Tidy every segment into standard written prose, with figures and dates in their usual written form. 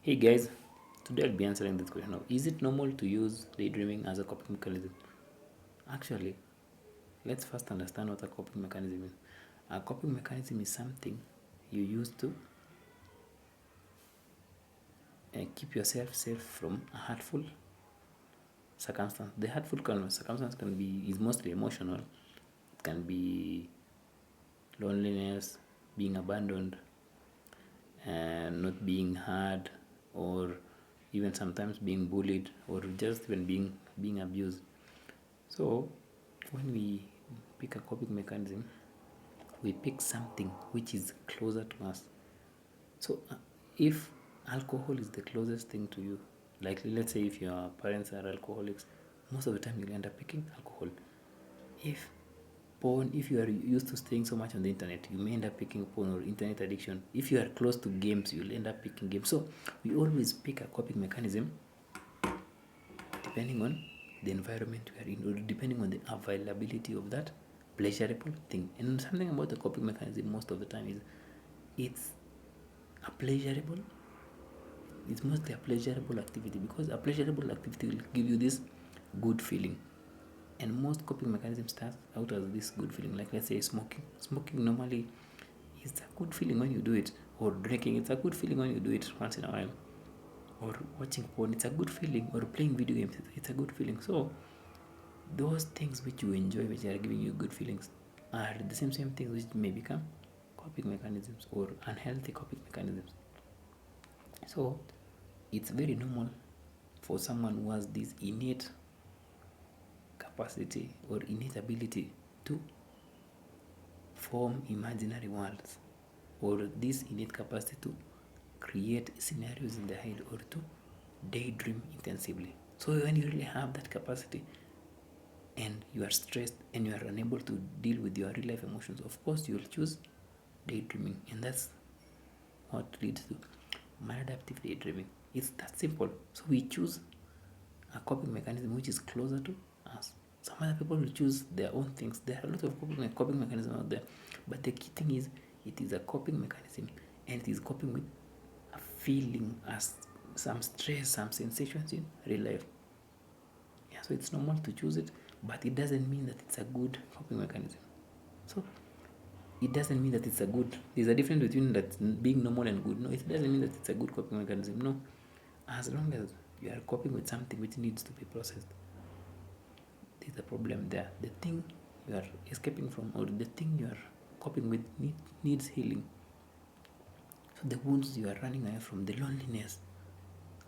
Hey guys, today I'll be answering this question now. Is it normal to use daydreaming as a coping mechanism? Actually, let's first understand what a coping mechanism is. A coping mechanism is something you use to keep yourself safe from a hurtful circumstance. The hurtful circumstance can be is mostly emotional. It can be loneliness, being abandoned, and not being heard, or even sometimes being bullied, or just even being abused. So when we pick a coping mechanism, we pick something which is closer to us. So if alcohol is the closest thing to you, like let's say if your parents are alcoholics, most of the time you'll end up picking alcohol. If porn, if you are used to staying so much on the internet, you may end up picking porn or internet addiction. If you are close to games, you'll end up picking games. So we always pick a coping mechanism depending on the environment we are in, or depending on the availability of that pleasurable thing. And something about the coping mechanism most of the time is it's a pleasurable, it's mostly a pleasurable activity, because a pleasurable activity will give you this good feeling. And most coping mechanisms start out as this good feeling. Like let's say smoking normally is a good feeling when you do it, or drinking, it's a good feeling when you do it once in a while, or watching porn, it's a good feeling, or playing video games, it's a good feeling. So those things which you enjoy, which are giving you good feelings, are the same things which may become coping mechanisms or unhealthy coping mechanisms. So it's very normal for someone who has this innate capacity or innate ability to form imaginary worlds, or this innate capacity to create scenarios in the head, or to daydream intensively. So when you really have that capacity and you are stressed and you are unable to deal with your real life emotions, of course you will choose daydreaming. And that's what leads to maladaptive daydreaming. It's that simple. So we choose a coping mechanism which is closer to us. Some other people will choose their own things. There are a lot of coping mechanisms out there, but the key thing is it is a coping mechanism, and it is coping with a feeling, as some stress, some sensations in real life. Yeah, so it's normal to choose it, but it doesn't mean that it's a good coping mechanism. So it doesn't mean that it's a good. There's a difference between that being normal and good. No, it doesn't mean that it's a good coping mechanism. No, as long as you are coping with something which needs to be processed, there's a problem there. The thing you are escaping from, or the thing you are coping with, needs healing. So the wounds you are running away from, the loneliness,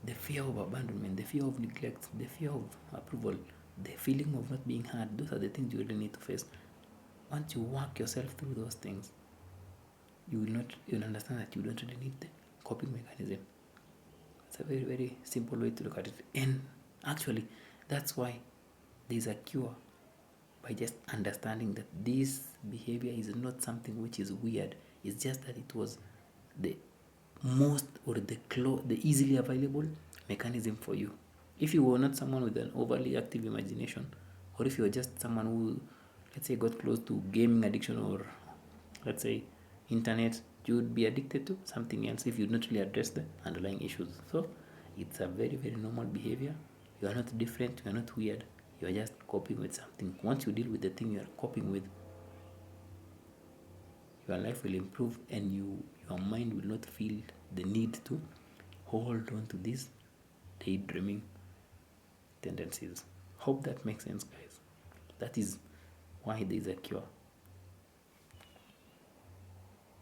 the fear of abandonment, the fear of neglect, the fear of approval, the feeling of not being heard, those are the things you really need to face. Once you work yourself through those things, you'll understand that you don't really need the coping mechanism. It's a very simple way to look at it. And actually, that's why there's a cure, by just understanding that this behavior is not something which is weird. It's just that it was the most, or the easily available mechanism for you. If you were not someone with an overly active imagination, or if you were just someone who, let's say, got close to gaming addiction, or let's say internet, you would be addicted to something else if you not really address the underlying issues. So it's a very normal behavior. You are not different, you are not weird, you are just coping with something. Once you deal with the thing you are coping with, your life will improve, and your mind will not feel the need to hold on to these daydreaming tendencies. Hope that makes sense, guys. That is why there is a cure.